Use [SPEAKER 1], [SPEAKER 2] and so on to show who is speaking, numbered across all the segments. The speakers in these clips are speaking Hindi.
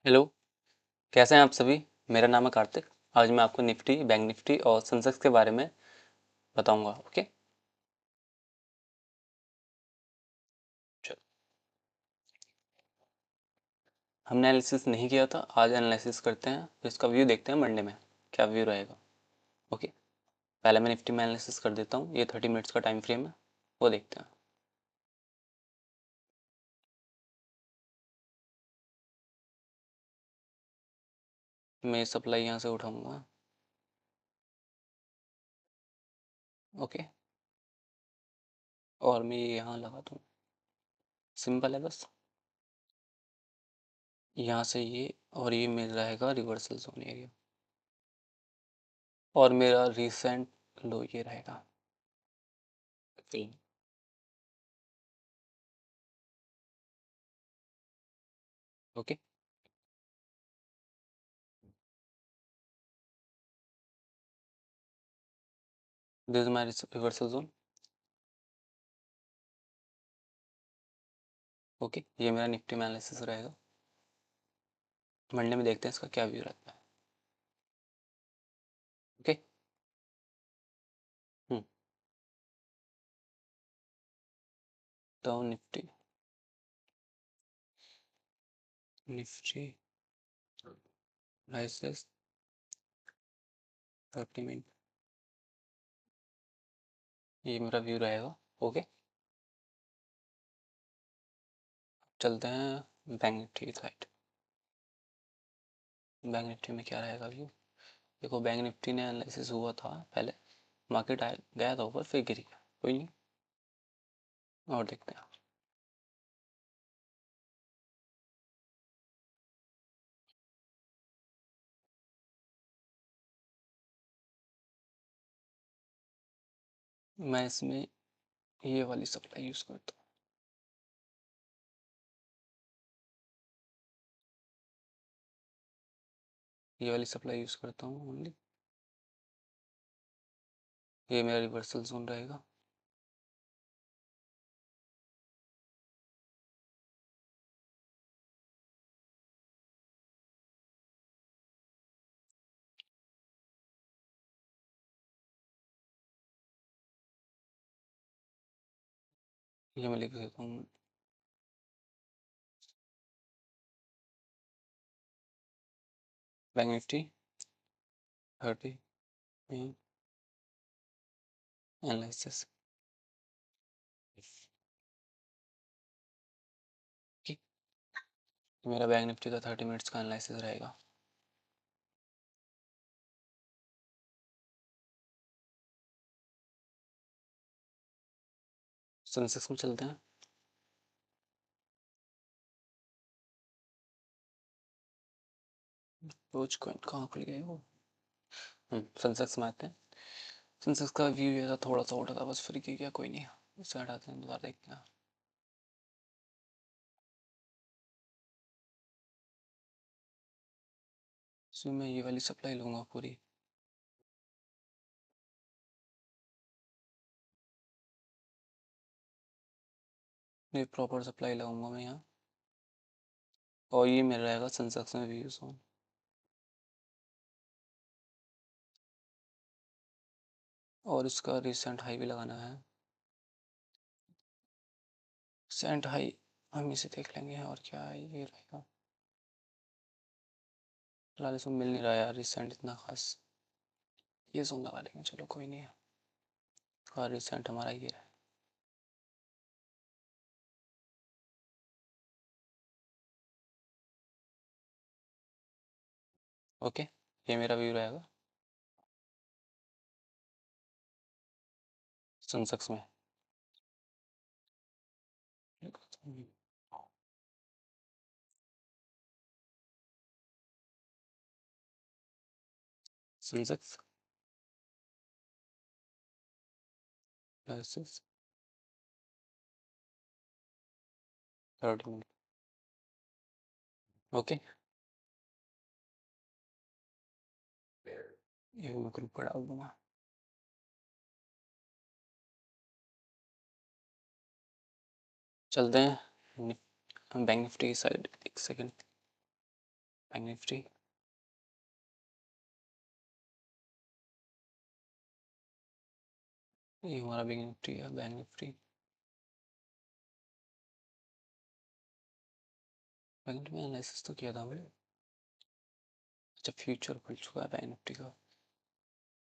[SPEAKER 1] हेलो, कैसे हैं आप सभी? मेरा नाम है कार्तिक। आज मैं आपको निफ्टी, बैंक निफ्टी और सेंसेक्स के बारे में बताऊंगा। ओके, चलो। हमने एनालिसिस नहीं किया था, आज एनालिसिस करते हैं। तो इसका व्यू देखते हैं मंडे में क्या व्यू रहेगा। ओके, पहले मैं निफ्टी में एनालिसिस कर देता हूँ। ये 30 मिनट्स का टाइम फ्रेम है, वो देखते हैं। मैं सप्लाई यहाँ से उठाऊंगा। ओके, और मैं ये यहाँ लगा दूँ। सिंपल है बस। यहाँ से ये और ये मिल रहेगा रिवर्सल जोन एरिया, और मेरा रिसेंट लो ये रहेगा। Okay, this is my reversal zone. Okay, ये मेरा निफ्टी में एनालिसिस रहेगा। मंडे में देखते हैं इसका क्या व्यू रहता है। ओके। हम्म तो निफ्टी निफ्टी एनालिसिस 30 मिनट, ये मेरा व्यू रहेगा। ओके, चलते हैं बैंक निफ्टी की साइड। बैंक निफ्टी में क्या रहेगा व्यू? देखो, बैंक निफ्टी ने एनालिसिस हुआ था पहले, मार्केट आया गया था ऊपर, फिर गिर गया। कोई नहीं, और देखते हैं। मैं इसमें ये वाली सप्लाई यूज़ करता हूँ, ये वाली सप्लाई यूज़ करता हूँ ओनली। ये मेरा रिवर्सल जोन रहेगा। ये मैं लिख देता हूँ। Bank Nifty 30 analysis. मेरा बैंक निफ्टी का 30 मिनट्स का एनालिसिस रहेगा। सेंसेक्स में चलते हैं। रोज कॉइन कहाँ खुल गए वो? सेंसेक्स में आते हैं। सेंसेक्स का व्यू ये था, थोड़ा सा उठा था बस, फिर क्या, कोई नहीं। इसे हटाते हैं, दोबारा देखते हैं। इसमें मैं ये वाली सप्लाई लूँगा पूरी। ये प्रॉपर सप्लाई लगाऊंगा मैं यहाँ, और ये मेरा रहेगा सेंसेक्स में व्यू जोन। और इसका रिसेंट हाई भी लगाना है। रिसेंट हाई हम इसे देख लेंगे, और क्या है ये रहेगा। फिलहाल इसमें मिल नहीं रहा यार रिसेंट इतना खास। ये जोन लगा लेंगे, चलो कोई नहीं है। और रिसेंट हमारा ये है। ओके, ये मेरा व्यू रहेगा सेंसेक्स में। Sensex analysis 30 minute. ओके, ये मैं ग्रुप पर डाल दूंगा। चलते हैं बैंक निफ्टी की साइड, एक सेकंड। बैंक निफ्टी, ये हमारा बैंक निफ्टी है, बैंक निफ्टी, बैंक निफ्टी में एनालिसिस तो किया था हमने। अच्छा फ्यूचर खुल चुका है बैंक निफ्टी का,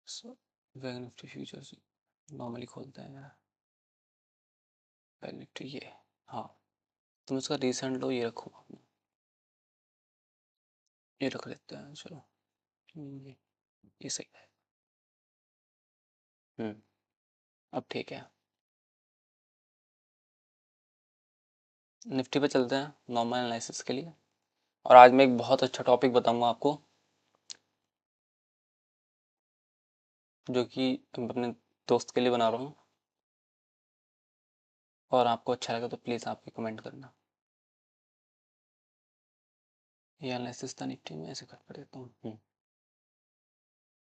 [SPEAKER 1] so bank Nifty future normally खोलते हैं यार। बैंक निफ्टी ये, हाँ तुम इसका रिसेंट लो, ये रखो, ये रख लेते हैं चलो। ये सही है। अब ठीक है, निफ्टी पे चलते हैं नॉर्मल एनालिसिस के लिए। और आज मैं एक बहुत अच्छा टॉपिक बताऊंगा आपको, जो कि अपने दोस्त के लिए बना रहा हूँ, और आपको अच्छा लगा तो प्लीज़ आप भी कमेंट करना। ये एनालिसिस था निफ्टी में, ऐसे कर देता हूँ।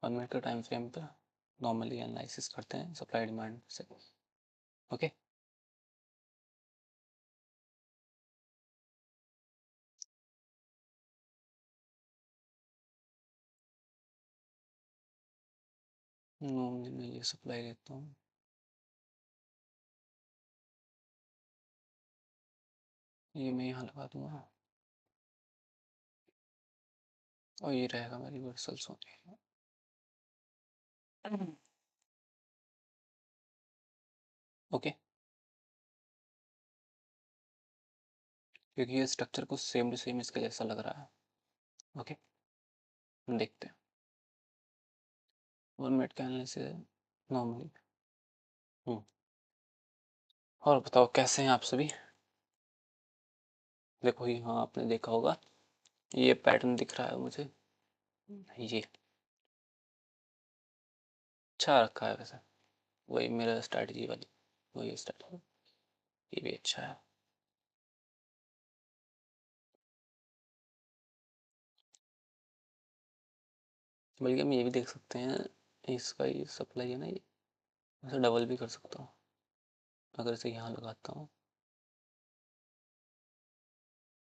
[SPEAKER 1] 1 मिनट के टाइम फ्रेम पे नॉर्मली एनालिसिस करते हैं सप्लाई डिमांड से। ओके, नॉर्मली मैं ये सप्लाई लेता हूँ, ये मैं यहाँ लगा दूंगा, और ये रहेगा मेरी रिवर्सल सोने। ओके, क्योंकि ये स्ट्रक्चर को सेम टू सेम इसके जैसा लग रहा है। ओके, हम देखते हैं। 1 मिनट का एनालिसिस है नॉर्मली। और बताओ कैसे हैं आप सभी। देखो यहाँ आपने देखा होगा, ये पैटर्न दिख रहा है मुझे, ये अच्छा रखा है वैसे, वही मेरा स्ट्रैटेजी वाली, वही स्ट्रैटेजी, ये भी अच्छा है। बल्कि हम ये भी देख सकते हैं, इसका ये सप्लाई है ना, ये वैसे डबल भी कर सकता हूँ, अगर इसे यहाँ लगाता हूँ,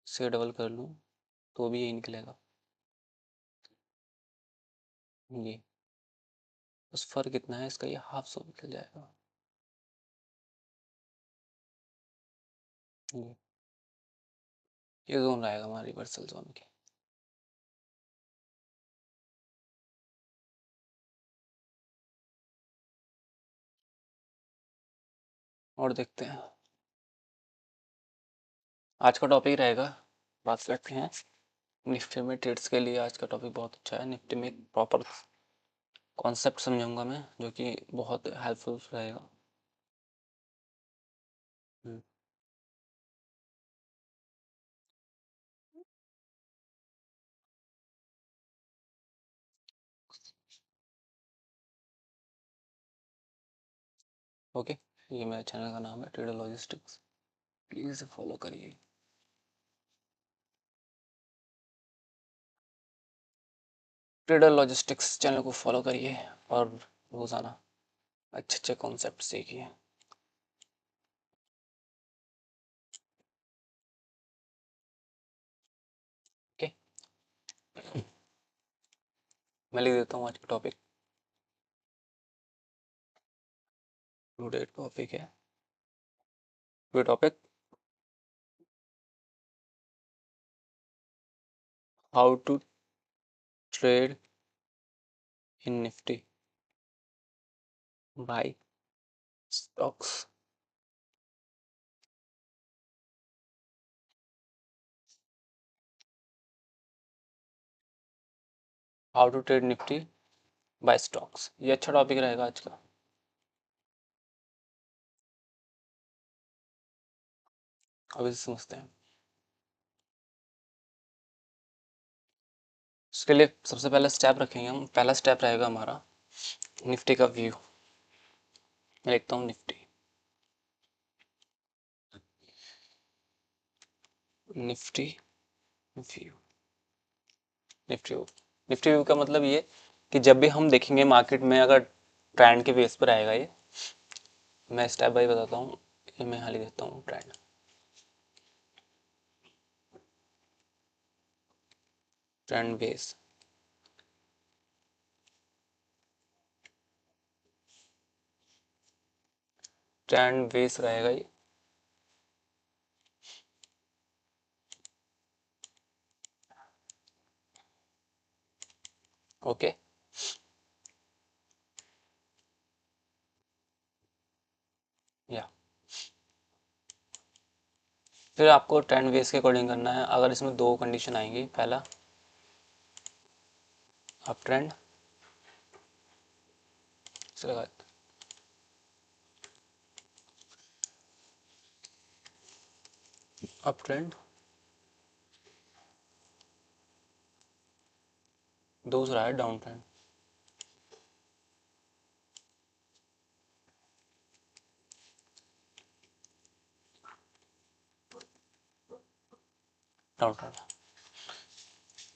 [SPEAKER 1] इसे डबल कर लूँ तो भी यही निकलेगा, ये बस फर्क इतना है इसका, ये हाफ सौ निकल जाएगा। ये जोन रहेगा हमारा रिवर्सल जोन के। और देखते हैं, आज का टॉपिक रहेगा, बात करते हैं निफ्टी में ट्रेड्स के लिए। आज का टॉपिक बहुत अच्छा है, निफ्टी में एक प्रॉपर कॉन्सेप्ट समझाऊंगा मैं, जो कि बहुत हेल्पफुल रहेगा। हम्म, ओके, ये मेरे चैनल का नाम है ट्रेडर लॉजिस्टिक्स, प्लीज़ फॉलो करिए। ट्रेडर लॉजिस्टिक्स चैनल को फॉलो करिए, और रोज़ाना अच्छे अच्छे कॉन्सेप्ट सीखिए। ओके, मैं लिख देता हूँ आज का टॉपिक। टुडे टॉपिक है, today topic how to trade in Nifty by stocks. How to trade Nifty by stocks, ये अच्छा टॉपिक रहेगा आज का। अभी समझते हैं। उसके लिए सबसे पहला स्टेप रखेंगे हम, पहला स्टेप रहेगा हमारा निफ्टी का व्यू। मैं लिखता हूँ Nifty, Nifty view, Nifty view. Nifty view का मतलब ये कि जब भी हम देखेंगे मार्केट में, अगर ट्रेंड के बेस पर आएगा ये, मैं स्टेप बाय बताता हूँ। ये मैं हाल ही देता हूँ trend, trend base, trend base रहेगा ये। ओके, या फिर आपको ट्रेंड बेस के अकॉर्डिंग करना है। अगर इसमें दो कंडीशन आएंगी, पहला अप ट्रेंड, अप ट्रेंड, दूसरा है down trend. Down trend,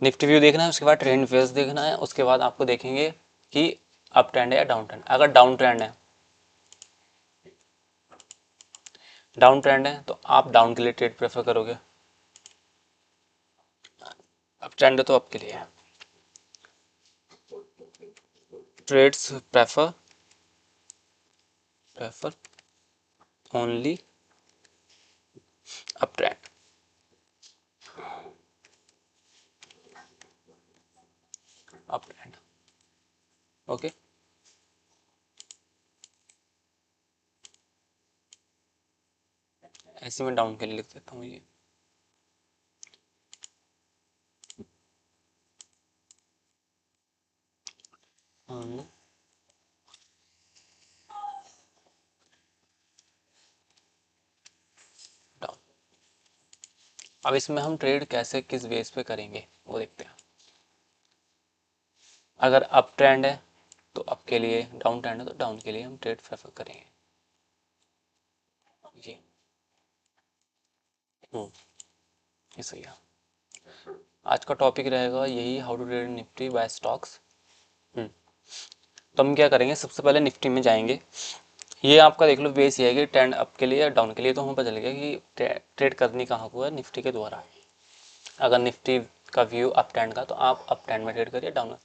[SPEAKER 1] Nifty view देखना है, उसके बाद ट्रेंड बेस देखना है, उसके बाद आपको देखेंगे कि अप ट्रेंड है या डाउन ट्रेंड। अगर डाउन ट्रेंड है, डाउन ट्रेंड है तो आप डाउन के लिए ट्रेड प्रेफर करोगे, अप ट्रेंड है तो अप के लिए है। Trades prefer only up trend. Up trend, okay. ऐसे में डाउन के लिए लिख देता हूँ ये। डाउन। अब इसमें हम ट्रेड कैसे किस बेस पे करेंगे वो देखते हैं। अगर अप ट्रेंड है तो अप के लिए, डाउन ट्रेंड है तो डाउन के लिए हम ट्रेड प्रेफर करेंगे। ये ये सही है। आज का टॉपिक रहेगा यही, how to trade Nifty by stocks. तो हम क्या करेंगे, सबसे पहले निफ्टी में जाएंगे। ये आपका देख लो बेस ये है कि ट्रेंड अप के लिए या डाउन के लिए, तो हमें पता चलेगा कि ट्रेड करनी कहाँ को है, निफ्टी के द्वारा। अगर निफ्टी का व्यू अप ट्रेंड का तो आप अप ट्रेंड में ट्रेड करिए, डाउन में।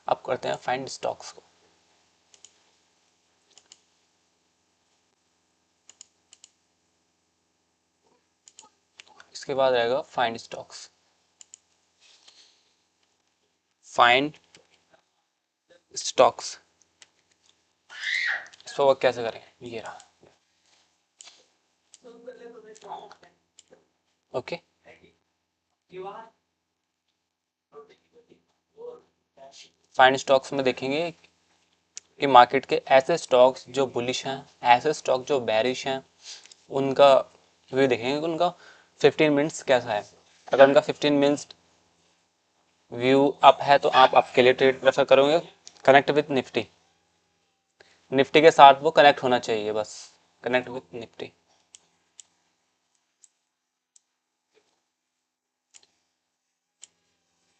[SPEAKER 1] आप करते हैं फाइंड स्टॉक्स को। इसके बाद रहेगा फाइंड स्टॉक्स। फाइंड स्टॉक्स, इसको वर्क कैसे करें, ये रहा। ओके, फाइंड स्टॉक्स में देखेंगे कि मार्केट के ऐसे स्टॉक्स जो बुलिश हैं, ऐसे स्टॉक जो बैरिश हैं, उनका व्यू देखेंगे कि उनका 15 मिनट्स कैसा है। अगर उनका 15 मिनट्स व्यू अप है तो आप अप के लिए ट्रेड प्रेफर करोगे, कनेक्ट विथ निफ्टी। निफ्टी के साथ वो कनेक्ट होना चाहिए, बस कनेक्ट विथ निफ्टी।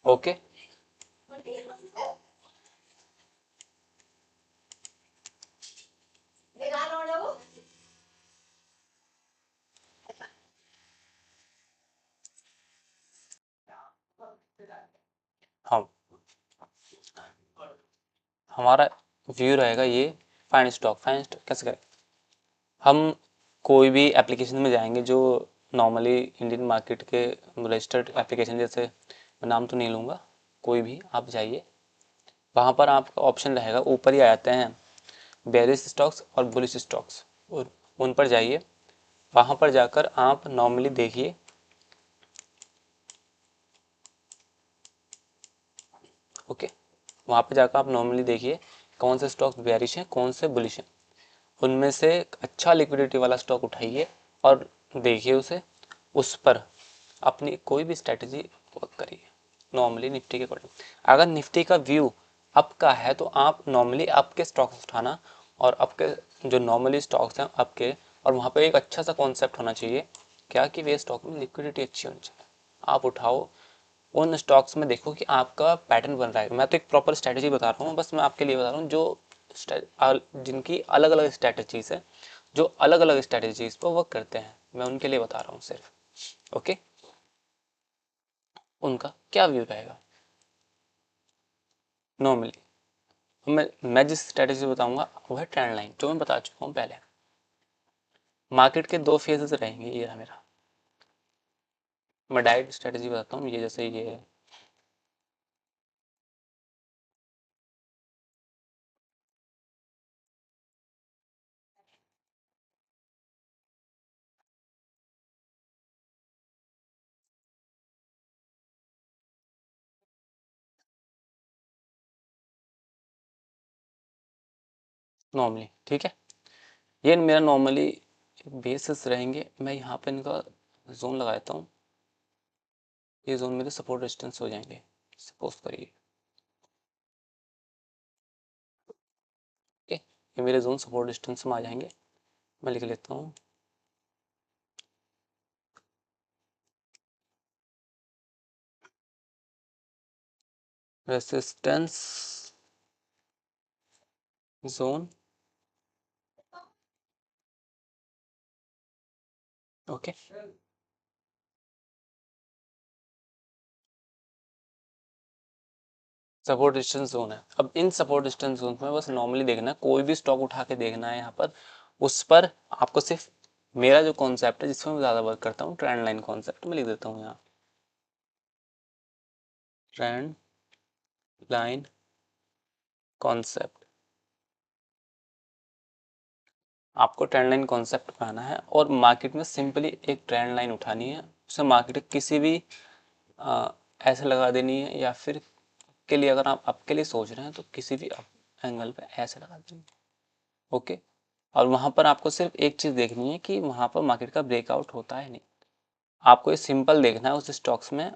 [SPEAKER 1] ओके, हाँ, हमारा व्यू रहेगा ये। फाइंड स्टॉक, फाइंड स्टॉक कैसे करें, हम कोई भी एप्लीकेशन में जाएंगे जो नॉर्मली इंडियन मार्केट के रजिस्टर्ड एप्लीकेशन, जैसे मैं नाम तो नहीं लूँगा, कोई भी आप जाइए, वहाँ पर आपका ऑप्शन रहेगा, ऊपर ही आ जाते हैं बेरिश स्टॉक्स और बुलिश स्टॉक्स, उन पर जाइए। वहाँ पर जाकर आप नॉर्मली देखिए, ओके, वहाँ पर जाकर आप नॉर्मली देखिए कौन से स्टॉक बेरिश हैं, कौन से बुलिश हैं। उनमें से अच्छा लिक्विडिटी वाला स्टॉक उठाइए और देखिए उसे, उस पर अपनी कोई भी स्ट्रेटजी वर्क करिए नॉर्मली निफ्टी के अकॉर्डिंग। अगर निफ्टी का व्यू अप का है तो आप नॉर्मली अप के स्टॉक्स उठाना, और अप के जो नॉर्मली स्टॉक्स हैं अप के, और वहाँ पे एक अच्छा सा कॉन्सेप्ट होना चाहिए क्या, कि वे स्टॉक में लिक्विडिटी अच्छी होनी चाहिए, आप उठाओ उन स्टॉक्स में। देखो कि आपका पैटर्न बन रहा है। मैं तो एक प्रॉपर स्ट्रेटजी बता रहा हूँ, बस मैं आपके लिए बता रहा हूँ जो जिनकी अलग अलग स्ट्रेटजीज है, जो अलग अलग स्ट्रेटजीज पर वर्क करते हैं, मैं उनके लिए बता रहा हूँ सिर्फ। ओके, उनका क्या व्यू रहेगा। नॉर्मली मैं जिस स्ट्रेटेजी बताऊंगा वो है ट्रेंड लाइन, जो मैं बता चुका हूँ पहले। मार्केट के दो फेजेस रहेंगे, ये रहा मेरा। मैं डायरेक्ट स्ट्रेटेजी बताता हूँ, ये जैसे ये है, नॉर्मली, ठीक है। ये मेरा नॉर्मली बेसिस रहेंगे। मैं यहाँ पे इनका जोन लगा देता हूँ, ये जोन मेरे सपोर्ट रेजिस्टेंस हो जाएंगे। सपोज करिए, ओके, ये मेरे जोन सपोर्ट रेजिस्टेंस में आ जाएंगे। मैं लिख लेता हूँ resistance zone, okay. Support distance zone है। अब इन सपोर्ट डिस्टेंस जोन में बस नॉर्मली देखना है, कोई भी स्टॉक उठा के देखना है यहाँ पर, उस पर आपको सिर्फ मेरा जो कॉन्सेप्ट है जिसमें मैं ज़्यादा वर्क करता हूँ, ट्रेंड लाइन कॉन्सेप्ट में लिख देता हूँ यहाँ, ट्रेंड लाइन कॉन्सेप्ट। आपको ट्रेंड लाइन कॉन्सेप्ट बनाना है और मार्केट में सिंपली एक ट्रेंड लाइन उठानी है, उसे मार्केट किसी भी ऐसे लगा देनी है, या फिर के लिए अगर आप आपके लिए सोच रहे हैं तो किसी भी एंगल पे ऐसे लगा देनी है, ओके। और वहां पर आपको सिर्फ एक चीज देखनी है कि वहां पर मार्केट का ब्रेकआउट होता है नहीं। आपको ये सिंपल देखना है उस स्टॉक्स में।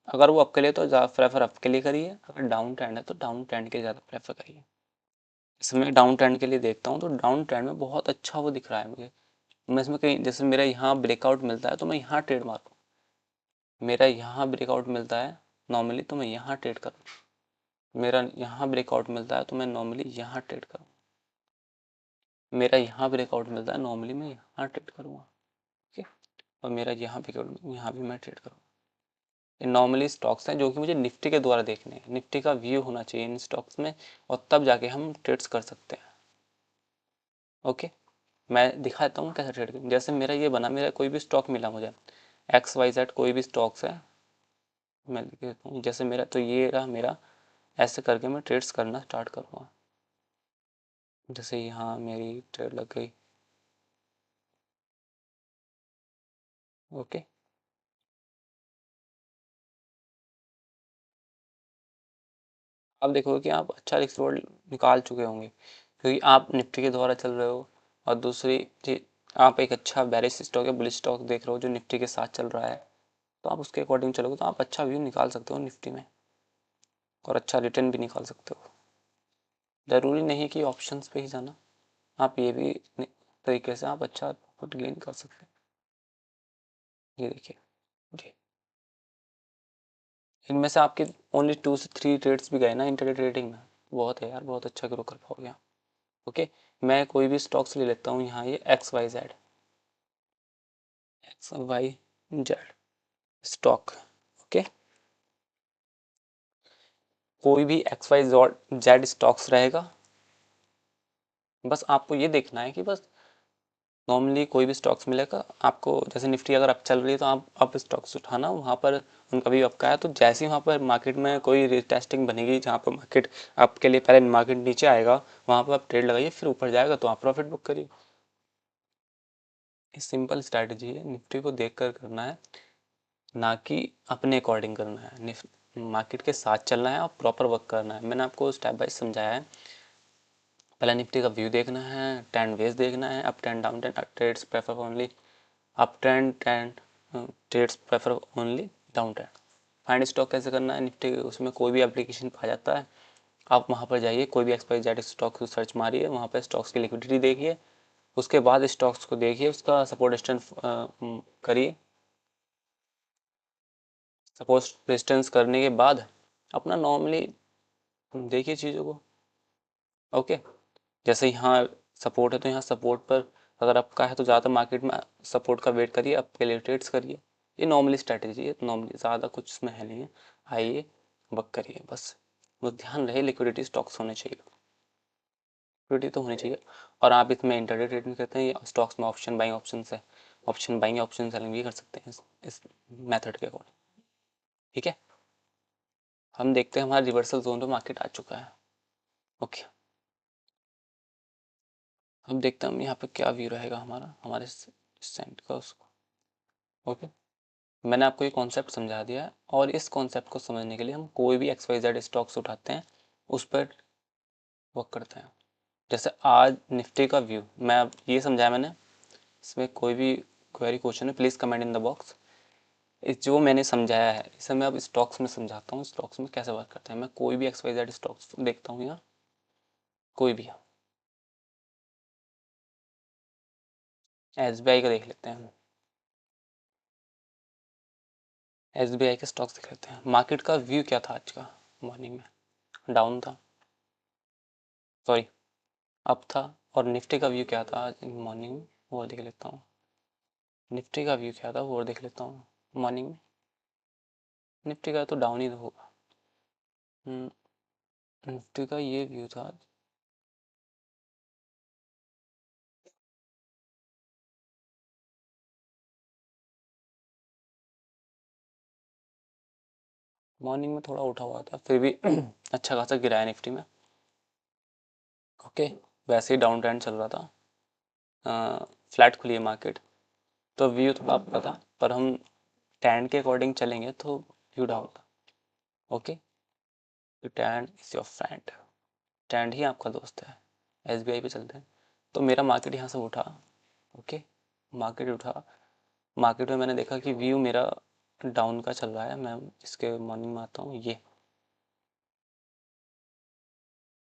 [SPEAKER 1] अगर वो आपके लिए तो ज़्यादा प्रेफर आपके लिए करिए, अगर डाउन ट्रेंड है तो डाउन ट्रेंड के ज़्यादा प्रेफर करिए। इसमें डाउन ट्रेंड के लिए देखता हूँ तो डाउन ट्रेंड में बहुत अच्छा वो दिख रहा है मुझे। मैं इसमें कहीं जैसे मेरा यहाँ ब्रेकआउट मिलता है तो मैं यहाँ ट्रेड मारूँ, मेरा यहाँ ब्रेकआउट मिलता है नॉर्मली तो मैं यहाँ ट्रेड करूँ, मेरा यहाँ ब्रेकआउट मिलता है तो मैं नॉर्मली यहाँ ट्रेड करूँ, मेरा यहाँ ब्रेकआउट मिलता है नॉर्मली मैं यहाँ ट्रेड करूँगा, ओके। और मेरा यहाँ ब्रेकआउट यहाँ भी मैं ट्रेड करूँगा। ये नॉर्मली स्टॉक्स हैं जो कि मुझे निफ्टी के द्वारा देखने हैं, निफ्टी का व्यू होना चाहिए इन स्टॉक्स में, और तब जाके हम ट्रेड्स कर सकते हैं, ओके। मैं दिखाता हूँ कैसे ट्रेड करें। जैसे मेरा ये बना, मेरा कोई भी स्टॉक मिला मुझे, XYZ कोई भी स्टॉक्स है, मैं लिख देता हूँ जैसे मेरा, तो ये रहा मेरा, ऐसे करके मैं ट्रेड्स करना स्टार्ट करूँगा। जैसे यहाँ मेरी ट्रेड लग गई, ओके। अब देखोगे कि आप अच्छा रिस्क रिवॉर्ड निकाल चुके होंगे, क्योंकि आप निफ्टी के द्वारा चल रहे हो, और दूसरी चीज आप एक अच्छा बेरिश स्टॉक या बुलिश स्टॉक देख रहे हो जो निफ्टी के साथ चल रहा है, तो आप उसके अकॉर्डिंग चलोगे तो आप अच्छा व्यू निकाल सकते हो निफ्टी में, और अच्छा रिटर्न भी निकाल सकते हो। ज़रूरी नहीं कि ऑप्शंस पे ही जाना, आप ये भी तरीके से आप अच्छा प्रॉफिट गेन कर सकते हैं। ये देखिए जी, इनमें से आपके ओनली 2 से 3 ट्रेड्स भी गए ना इंटरडे ट्रेडिंग में, बहुत है यार, बहुत अच्छा ग्रो कर पाओगे आप, ओके। मैं कोई भी स्टॉक्स ले लेता हूँ यहाँ, ये XYZ स्टॉक, ओके। कोई भी XYZ स्टॉक्स रहेगा, बस आपको ये देखना है कि बस नॉर्मली कोई भी स्टॉक्स मिलेगा आपको, जैसे निफ्टी अगर आप चल रही है तो आप अप स्टॉक्स उठाना, वहाँ पर उनका भी आपका है, तो जैसे ही वहाँ पर मार्केट में कोई रिटेस्टिंग बनेगी जहाँ पर मार्केट आपके लिए, पहले मार्केट नीचे आएगा वहाँ पर आप ट्रेड लगाइए, फिर ऊपर जाएगा तो आप प्रॉफिट बुक करिए। ये सिंपल स्ट्रैटेजी है, निफ्टी को देख कर करना है, ना कि अपने अकॉर्डिंग करना है। मार्केट के साथ चलना है और प्रॉपर वर्क करना है। मैंने आपको स्टेप बाय समझाया है। पहले निफ्टी का व्यू देखना है, ट्रेंड वेज देखना है, up trend down trend, trades prefer only up trend, trades prefer only down trend. Find stock कैसे करना है निफ्टी, उसमें कोई भी एप्लीकेशन आ जाता है, आप वहाँ पर जाइए, कोई भी XYZ स्टॉक सर्च मारिए, वहाँ पर स्टॉक्स की लिक्विडिटी देखिए, उसके बाद स्टॉक्स को देखिए, उसका सपोर्ट रेजिस्टेंस करिए, सपोर्ट रेजिस्टेंस करने के बाद अपना नॉर्मली देखिए चीज़ों को, ओके। जैसे यहाँ सपोर्ट है तो यहाँ सपोर्ट पर अगर आपका है तो ज़्यादा मार्केट में सपोर्ट का वेट करिए, आपके लिए ट्रेड्स करिए। ये नॉर्मली स्ट्रैटेजी है, नॉर्मली ज़्यादा कुछ इसमें है नहीं है। आइए वर्क करिए बस। बस ध्यान रहे लिक्विडिटी स्टॉक्स होने चाहिए, लिक्विडिटी तो होनी चाहिए। और आप इसमें इंटरडे ट्रेडिंग करते हैं या स्टॉक्स में ऑप्शन बाइंग ऑप्शन है, ऑप्शन बाइंग ऑप्शन सेलिंग भी कर सकते हैं इस मेथड के अकॉर्डिंग। ठीक है, हम देखते हैं हमारा रिवर्सल जोन पे मार्केट आ चुका है। ओके, हम देखते हैं हम यहाँ पे क्या व्यू रहेगा हमारा, हमारे सेंट का उसको। ओके, मैंने आपको ये कॉन्सेप्ट समझा दिया है, और इस कॉन्सेप्ट को समझने के लिए हम कोई भी XYZ स्टॉक्स उठाते हैं, उस पर वर्क करते हैं। जैसे आज निफ्टी का व्यू मैं अब ये समझाया मैंने, इसमें कोई भी क्वेरी क्वेश्चन है please comment in the box. इस जो मैंने समझाया है इसे मैं अब स्टॉक्स में समझाता हूँ, स्टॉक्स में कैसे वर्क करते हैं। मैं कोई भी XYZ स्टॉक्स देखता हूँ यहाँ, कोई भी SBI का देख लेते हैं, SBI के स्टॉक्स देख लेते हैं। मार्केट का व्यू क्या था आज का, मॉर्निंग में डाउन था, सॉरी अप था। और निफ्टी का व्यू क्या था आज मॉर्निंग में, वो देख लेता हूँ। निफ्टी का व्यू क्या था वो देख लेता हूँ मॉर्निंग में। निफ्टी का तो डाउन ही होगा। निफ्टी का ये व्यू था, मॉर्निंग में थोड़ा उठा हुआ था फिर भी अच्छा खासा गिराया निफ्टी में। ओके, वैसे ही डाउन ट्रेंड चल रहा था, फ्लैट खुली है मार्केट, तो व्यू थोड़ा अप का था, पर हम ट्रेंड के अकॉर्डिंग चलेंगे तो व्यू डाउन था। Okay, trend is your friend, trend ही आपका दोस्त है। SBI पे चलते हैं, तो मेरा मार्केट यहाँ से उठा। ओके, मार्केट उठा, मार्केट में मैंने देखा कि व्यू मेरा डाउन का चल रहा है। मैं इसके मॉर्निंग में आता हूँ, ये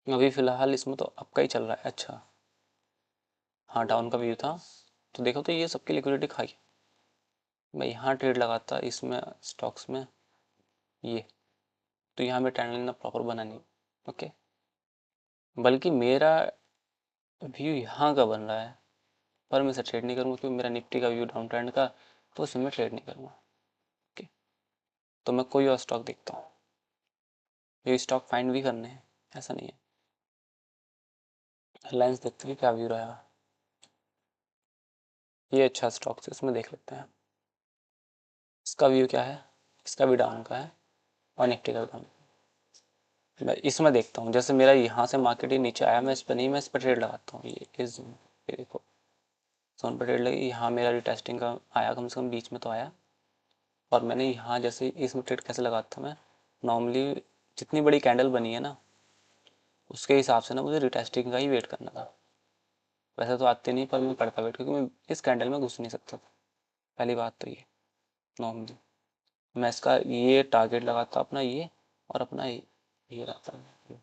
[SPEAKER 1] अभी फिलहाल इसमें तो अप का ही चल रहा है। अच्छा हाँ, डाउन का व्यू था, तो देखो तो ये सबकी लिक्विडिटी खा गया। मैं यहाँ ट्रेड लगाता इसमें स्टॉक्स में ये, तो यहाँ में ट्रेंड लाइन प्रॉपर बना नहीं। ओके, बल्कि मेरा व्यू यहाँ का बन रहा है, पर मैं इसे ट्रेड नहीं करूँगा क्योंकि मेरा निफ्टी का व्यू डाउन ट्रेंड का, तो उसमें मैं ट्रेड नहीं करूँगा। ओके, तो मैं कोई और स्टॉक देखता हूँ, ये स्टॉक फाइंड भी करने हैं, ऐसा नहीं है। रिलायंस देखते हैं क्या व्यू रहा है। ये अच्छा स्टॉक है, इसमें देख लेते हैं इसका व्यू क्या है। इसका भी डाउन का है और निफ्टी का भी डाउन। मैं इसमें देखता हूँ, जैसे मेरा यहाँ से मार्केट ही नीचे आया, मैं इस पर नहीं, मैं इस पर ट्रेड लगाता हूँ। ये देखो जोन पर ट्रेड लगी, यहाँ मेरा रिटेस्टिंग का आया, कम से कम बीच में तो आया। और मैंने यहाँ जैसे इसमें ट्रेड कैसे लगाता हूँ मैं, नॉर्मली जितनी बड़ी कैंडल बनी है ना उसके हिसाब से ना मुझे रिटेस्टिंग का ही वेट करना था। वैसे तो आते नहीं, पर मैं करता वेट क्योंकि मैं इस कैंडल में घुस नहीं सकता था। पहली बात तो ये, नॉर्मली मैं इसका ये टारगेट लगाता अपना ये, और अपना ये रहता है।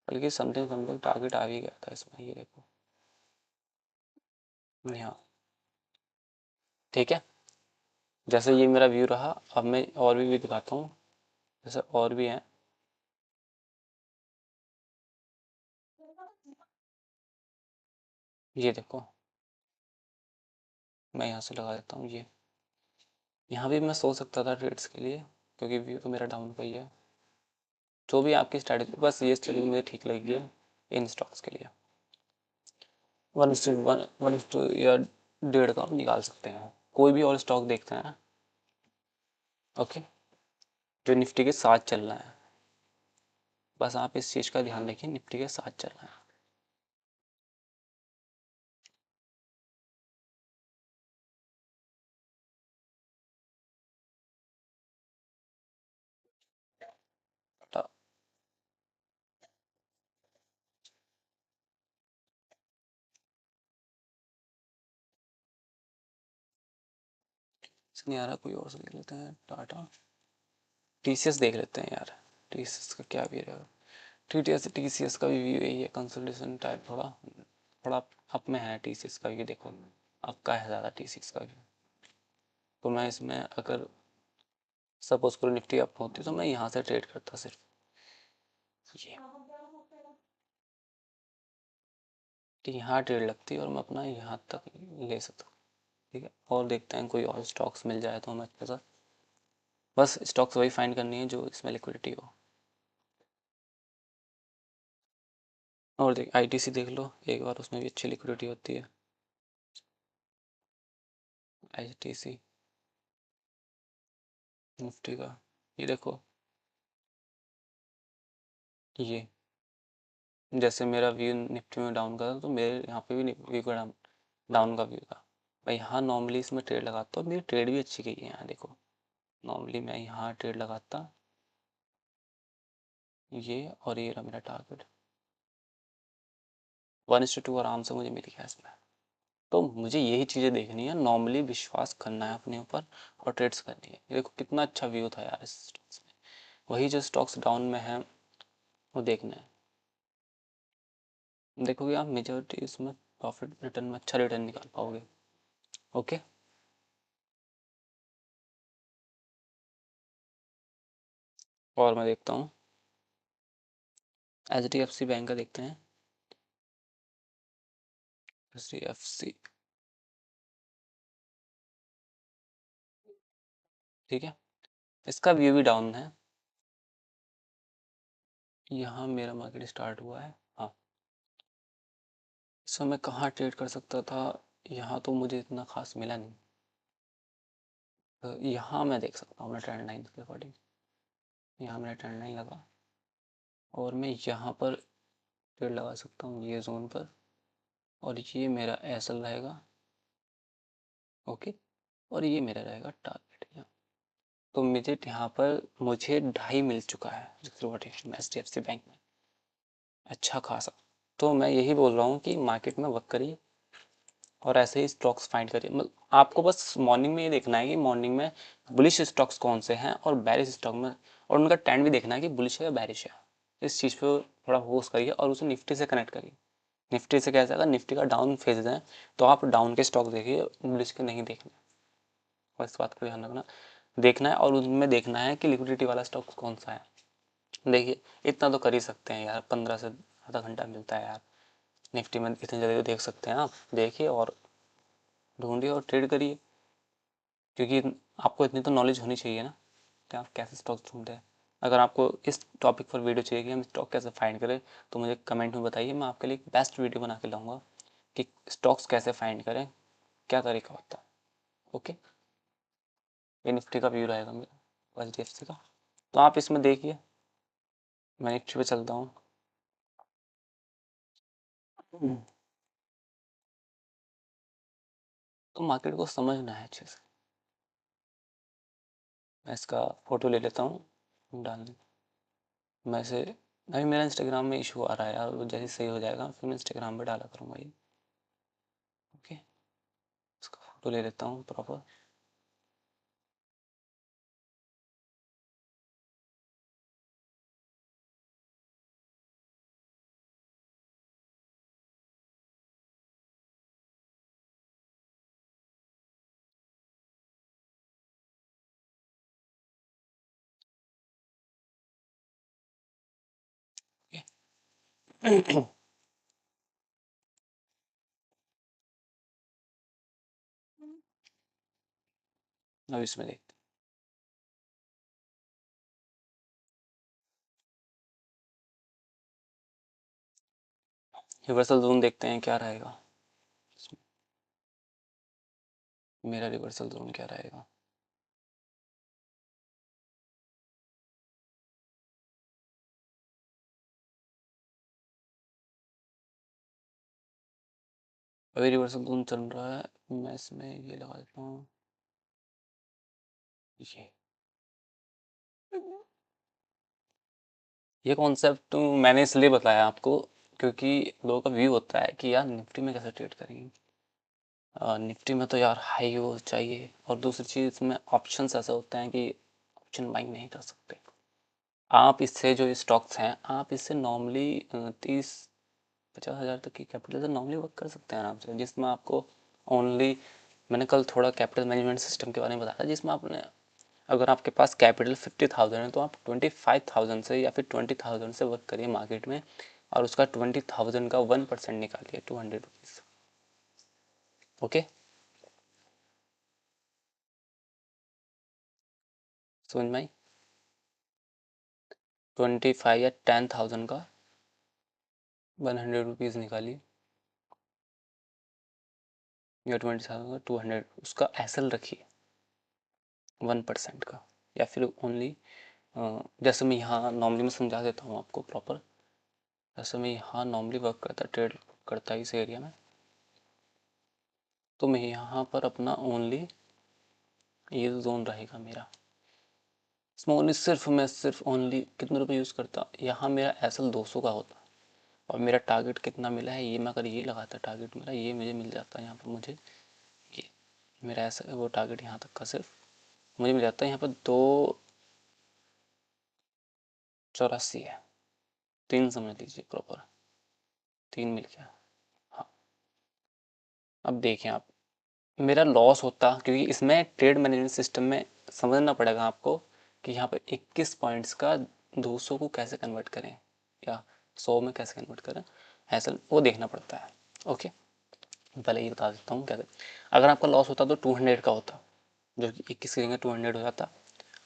[SPEAKER 1] बल्कि समथिंग समथिंग टारगेट आ भी गया था इसमें, ये देखो यहाँ। ठीक है, जैसे ये मेरा व्यू रहा, अब मैं और भी दिखाता हूँ, जैसे और भी हैं। ये देखो, मैं यहाँ से लगा देता हूँ ये, यहाँ भी मैं सोच सकता था ट्रेड्स के लिए, क्योंकि व्यू तो मेरा डाउन का ही है। जो भी आपकी स्ट्रैटेजी, बस ये स्ट्रैटेजी मुझे ठीक लगी है इन स्टॉक्स के लिए। 1:1, 1:2 या 1.5 का हम निकाल सकते हैं। कोई भी और स्टॉक देखते हैं, ओके, जो निफ्टी के साथ चलना है। बस आप इस चीज़ का ध्यान रखिए, निफ्टी के साथ चलना है। तो नहीं आ रहा, कोई और से देख लेते हैं। टाटा TCS देख लेते हैं यार, TCS का क्या भी रहेगा। TCS का भी व्यू यही है, कंसोलिडेशन टाइप, थोड़ा थोड़ा अप में है। TCS का भी देखो, अप का है ज़्यादा TCS का भी। तो मैं इसमें अगर सपोज करो निफ्टी अप होती तो मैं यहाँ से ट्रेड करता सिर्फ ये, कि यहाँ ट्रेड लगती और मैं अपना यहाँ तक ले सकता। ठीक है, और देखते हैं कोई और स्टॉक्स मिल जाए तो हम अच्छे सा, बस स्टॉक्स वही फाइंड करनी है जो इसमें लिक्विडिटी हो। और देख आईटीसी देख लो एक बार, उसमें भी अच्छी लिक्विडिटी होती है। आईटीसी निफ्टी का ये देखो, ये जैसे मेरा व्यू निफ्टी में डाउन का था, तो मेरे यहाँ पे भी व्यू का डाउन का व्यू था। मैं यहाँ नॉर्मली इसमें ट्रेड लगाता हूँ, मेरी ट्रेड भी अच्छी गई है यहाँ देखो। नॉर्मली मैं यहाँ ट्रेड लगाता, ये और ये रहा मेरा टारगेट, 1:2 आराम से मुझे मिल गया इसमें। तो मुझे यही चीज़ें देखनी है, नॉर्मली विश्वास करना है अपने ऊपर और ट्रेड्स करनी है। ये देखो कितना अच्छा व्यू था यार इस स्टॉक्स में। वही जो स्टॉक्स डाउन में है वो देखना है। देखोगे आप मेजोरिटी इसमें प्रॉफिट रिटर्न में अच्छा रिटर्न निकाल पाओगे। ओके, और मैं देखता हूँ HDFC बैंक का देखते हैं। HDFC, ठीक है, इसका व्यू भी डाउन है। यहाँ मेरा मार्केट स्टार्ट हुआ है, हाँ। इस समय कहाँ ट्रेड कर सकता था, यहाँ तो मुझे इतना खास मिला नहीं। तो यहाँ मैं देख सकता हूँ अपना ट्रेंड लाइन के अकॉर्डिंग। यहाँ मेरा ट्रेंड लाइन लगा और मैं यहाँ पर ट्रेड लगा सकता हूँ ये जोन पर, और ये मेरा एसएल रहेगा। ओके, और ये मेरा रहेगा टारगेट यहाँ। तो मुझे यहाँ पर मुझे 2.5 मिल चुका है रोटेशन में HDFC बैंक में, अच्छा खासा। तो मैं यही बोल रहा हूँ कि मार्केट में वर्क करिए और ऐसे ही स्टॉक्स फाइंड करिए। मतलब आपको बस मॉर्निंग में ये देखना है कि मॉर्निंग में बुलिश स्टॉक्स कौन से हैं और बेरिश स्टॉक में, और उनका ट्रेंड भी देखना है कि बुलिश है या बेरिश है। इस चीज़ पे थोड़ा फोकस करिए और उसे निफ्टी से कनेक्ट करिए। निफ्टी से कैसे, अगर निफ्टी का डाउन फेज है तो आप डाउन के स्टॉक देखिए, बुलिश के नहीं देखने। और इस बात को ध्यान रखना, देखना है और उनमें देखना है कि लिक्विडिटी वाला स्टॉक कौन सा है। देखिए इतना तो कर ही सकते हैं यार, 15 से आधा घंटा मिलता है यार निफ्टी में, इतनी जल्दी तो देख सकते हैं आप। देखिए और ढूंढिए और ट्रेड करिए, क्योंकि आपको इतनी तो नॉलेज होनी चाहिए ना कि आप कैसे स्टॉक ढूंढते हैं। अगर आपको इस टॉपिक पर वीडियो चाहिए कि हम स्टॉक कैसे फाइंड करें, तो मुझे कमेंट में बताइए, मैं आपके लिए एक बेस्ट वीडियो बना के लाऊंगा कि स्टॉक्स कैसे फाइंड करें, क्या तरीका होता है। ओके, ये निफ्टी का व्यू रहेगा मेरा HDFC का, तो आप इसमें देखिए। मैं निफ्टी पे चलता हूँ। तो मार्केट को समझना है अच्छे से। मैं इसका फोटो ले लेता हूँ डालने, मैं इसे, अभी मेरा इंस्टाग्राम में इशू आ रहा है यार, वो जैसे सही हो जाएगा फिर मैं इंस्टाग्राम पे डाला करूँगा ये। ओके, इसका फोटो ले लेता हूँ प्रॉपर। अब इसमें देखते हैं रिवर्सल जोन, देखते हैं क्या रहेगा इसमें। मेरा रिवर्सल जोन क्या रहेगा। अभी रिवर्सल जोन चल रहा है, मैं इसमें ये लगा देता हूँ, ये कॉन्सेप्ट मैंने इसलिए बताया आपको क्योंकि लोगों का व्यू होता है कि यार निफ्टी में कैसे ट्रेड करेंगे। निफ्टी में तो यार हाई वो चाहिए, और दूसरी चीज़ इसमें ऑप्शंस ऐसे होते हैं कि ऑप्शन बाइंग नहीं कर सकते आप। इससे जो स्टॉक्स हैं आप इससे नॉर्मली 30-50 हज़ार तक की कैपिटल से नॉर्मली वर्क कर सकते हैं आराम से, जिसमें आपको ओनली, मैंने कल थोड़ा कैपिटल मैनेजमेंट सिस्टम के बारे में बताया जिसमें आपने, अगर आपके पास कैपिटल 50,000 है तो आप 25,000 से या फिर 20,000 से वर्क करिए मार्केट में, और उसका 20,000 का 1% निकालिए, 200 रुपीज़। ओके, समझ में आई। 25 या 10,000 का 100 रुपीज़ निकालिए, या 20,000 200, उसका एसएल रखिए 1% का, या फिर ओनली जैसे मैं यहाँ नॉर्मली मैं समझा देता हूँ आपको प्रॉपर। जैसे मैं यहाँ नॉर्मली वर्क करता, ट्रेड करता इस एरिया में, तो मैं यहाँ पर अपना ओनली ये जोन रहेगा मेरा, इसमें ओनली सिर्फ ओनली कितने रुपए यूज़ करता, यहाँ मेरा एसएल 200 का होता, और मेरा टारगेट कितना मिला है, ये मैं अगर ये लगाता टारगेट मेरा, ये मुझे मिल जाता है यहाँ पर, मुझे ये मेरा ऐसा वो टारगेट यहाँ तक का सिर्फ मुझे मिल जाता है यहाँ पर 284 है, 3 समझ लीजिए प्रॉपर, 3 मिल गया। हाँ, अब देखें आप, मेरा लॉस होता, क्योंकि इसमें ट्रेड मैनेजमेंट सिस्टम में समझना पड़ेगा आपको कि यहाँ पर 21 पॉइंट्स का 200 को कैसे कन्वर्ट करें, या 100 में कैसे कन्वर्ट करें, ऐसा वो देखना पड़ता है। ओके, पहले ये बता देता हूँ कैसे। अगर आपका लॉस होता तो 200 का होता, जो कि 21 की जगह 200 हो जाता।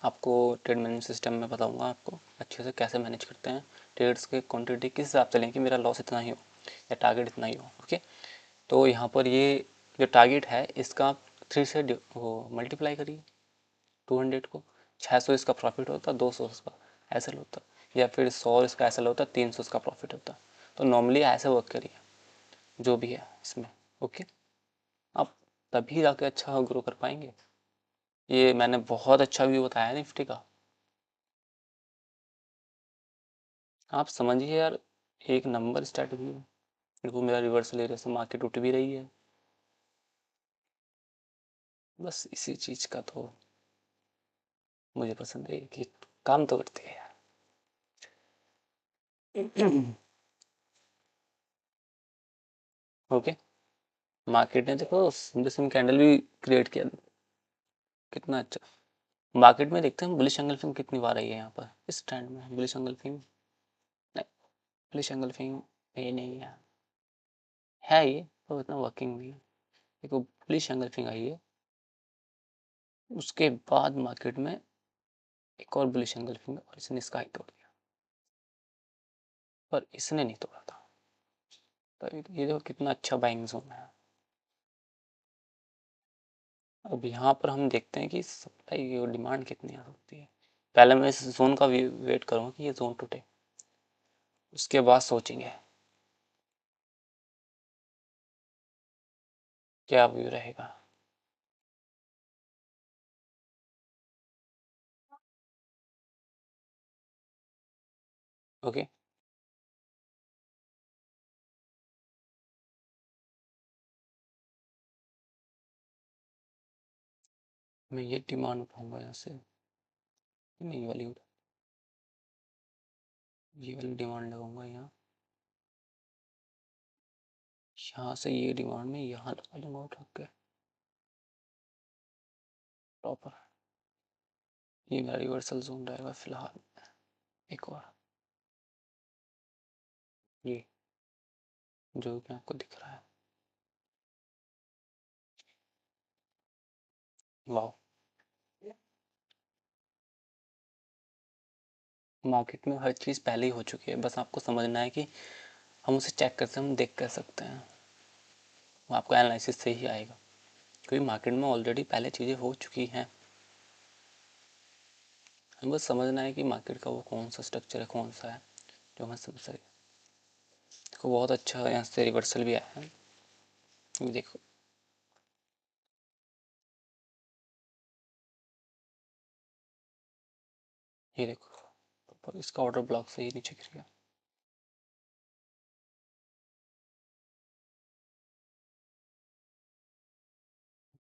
[SPEAKER 1] आपको ट्रेड मैनेजमेंट सिस्टम में बताऊंगा आपको अच्छे से कैसे मैनेज करते हैं ट्रेड्स के क्वांटिटी, किस हिसाब से लें कि मेरा लॉस इतना ही हो या टारगेट इतना ही हो। ओके, तो यहाँ पर ये जो टारगेट है इसका आप 3 से वो मल्टीप्लाई करिए 200 को, 600 इसका प्रॉफिट होता, 200 इसका एसएल होता, या फिर 100 इसका एसएल होता, 300 इसका प्रॉफिट होता। तो नॉर्मली ऐसे वर्क करिए जो भी है इसमें। ओके, आप तभी जाके अच्छा ग्रो कर पाएंगे। ये मैंने बहुत अच्छा व्यू बताया है निफ्टी का, आप समझिए यार, एक नंबर स्ट्रैटेजी है। देखो मेरा रिवर्सल एरिया से मार्केट उठ भी रही है, बस इसी चीज का तो मुझे पसंद है कि काम तो करते हैं यार। ओके, मार्केट ने देखो जैसे कैंडल भी क्रिएट किया, कितना अच्छा। मार्केट में देखते हैं बुलिश एंगल्फिंग कितनी बार आई है यहाँ पर, इस ट्रेंड में बुलिश एंगल्फिंग नहीं, बुलिश एंगल्फिंग ये नहीं है ये तो इतना वर्किंग नहीं है। देखो बुलिश एंगल्फिंग आई है, उसके बाद मार्केट में एक और बुलिश एंगल्फिंग और इसने इसका हाई तोड़ दिया, पर इसने नहीं तोड़ा था। तो ये देखो कितना अच्छा बाइंग जोन है। अब यहाँ पर हम देखते हैं कि सप्लाई और डिमांड कितनी आ सकती है। पहले मैं इस जोन का वेट करूँगा कि ये जोन टूटे, उसके बाद सोचेंगे क्या व्यू रहेगा। ओके, मैं ये डिमांड उठाऊंगा यहाँ से, नहीं वाली ये वाली डिमांड लगाऊंगा यहाँ, यहाँ से ये डिमांड में यहाँ लगा दूंगा उठा के प्रॉपर। ये मेरा रिवर्सल जोन रहेगा फिलहाल। एक और ये जो कि आपको दिख रहा है, वाह, मार्केट में हर चीज़ पहले ही हो चुकी है, बस आपको समझना है कि हम उसे चेक करते हैं, हम देख कर सकते हैं, वो आपको एनालिसिस से ही आएगा, क्योंकि मार्केट में ऑलरेडी पहले चीज़ें हो चुकी हैं। हमें बस समझना है कि मार्केट का वो कौन सा स्ट्रक्चर है, कौन सा है जो हमें समझ सके। देखो बहुत अच्छा यहाँ से रिवर्सल भी आया है, ये देखो ये देखो इसका ऑर्डर ब्लॉक से ही नीचे गिर गया।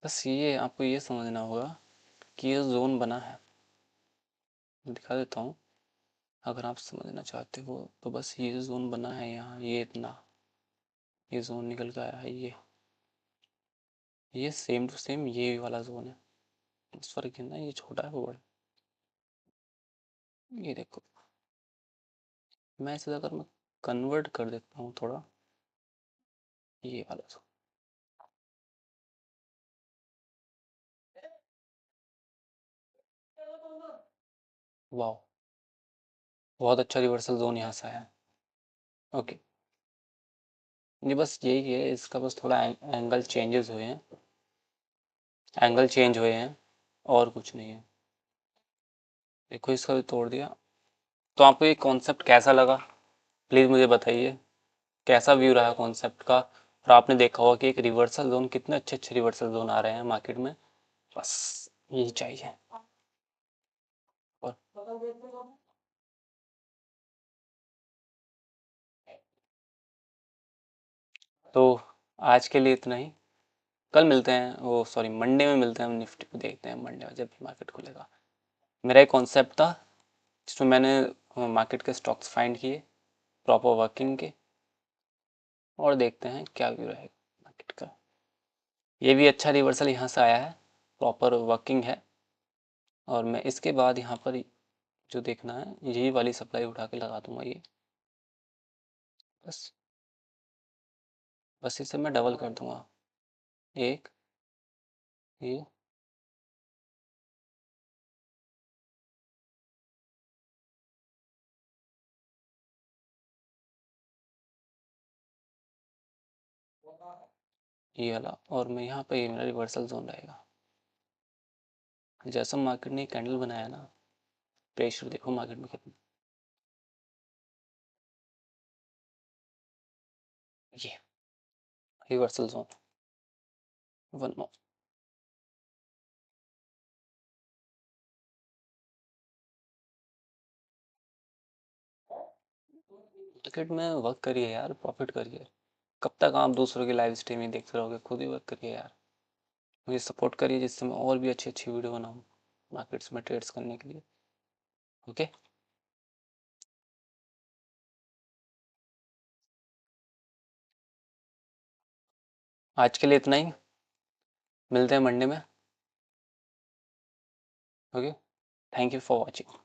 [SPEAKER 1] बस ये आपको ये समझना होगा कि ये जोन बना है, दिखा देता हूँ अगर आप समझना चाहते हो तो। बस ये जोन बना है यहाँ, ये इतना ये जोन निकल के आया है, ये सेम टू सेम ये वाला जोन है, इस फर्क है ना, ये छोटा है वो बड़ा। ये देखो मैं इसे अगर मैं कन्वर्ट कर देता हूँ थोड़ा, ये वाला जोन, वाह, बहुत अच्छा रिवर्सल जोन यहाँ से आया। ओके, ये बस यही है, इसका बस थोड़ा एंगल चेंजेस हुए हैं, एंगल चेंज हुए हैं, और कुछ नहीं है। देखो इसका भी तोड़ दिया। तो आपको ये कॉन्सेप्ट कैसा लगा, प्लीज़ मुझे बताइए, कैसा व्यू रहा कॉन्सेप्ट का। और आपने देखा होगा कि एक रिवर्सल जोन, कितने अच्छे अच्छे रिवर्सल जोन आ रहे हैं मार्केट में, बस यही चाहिए। और तो आज के लिए इतना ही। कल मिलते हैं, वो सॉरी मंडे में मिलते हैं, हम निफ्टी को देखते हैं मंडे में जब भी मार्केट खुलेगा। मेरा एक कॉन्सेप्ट था जिसमें मैंने मार्केट के स्टॉक्स फाइंड किए, प्रॉपर वर्किंग के, और देखते हैं क्या व्यू रहेगा मार्केट का। ये भी अच्छा रिवर्सल यहाँ से आया है, प्रॉपर वर्किंग है। और मैं इसके बाद यहाँ पर जो देखना है, यही वाली सप्लाई उठा के लगा दूंगा ये, बस बस इसे मैं डबल कर दूंगा। एक, ये, ये वाला, और मैं यहाँ पे, ये मेरा रिवर्सल जोन रहेगा। जैसा मार्केट ने कैंडल बनाया ना, प्रेशर देखो मार्केट में कितना, ये reversal zone, one more. Market में वर्क करिए यार, प्रॉफिट करिए। कब तक आप दूसरों की लाइव स्ट्रीमिंग देखते रहोगे, खुद ही वर्क करिए यार। मुझे सपोर्ट करिए जिससे मैं और भी अच्छी अच्छी वीडियो बनाऊँ मार्केट्स में ट्रेड्स करने के लिए। ओके, आज के लिए इतना ही, मिलते हैं मंडे में। Okay, thank you for watching.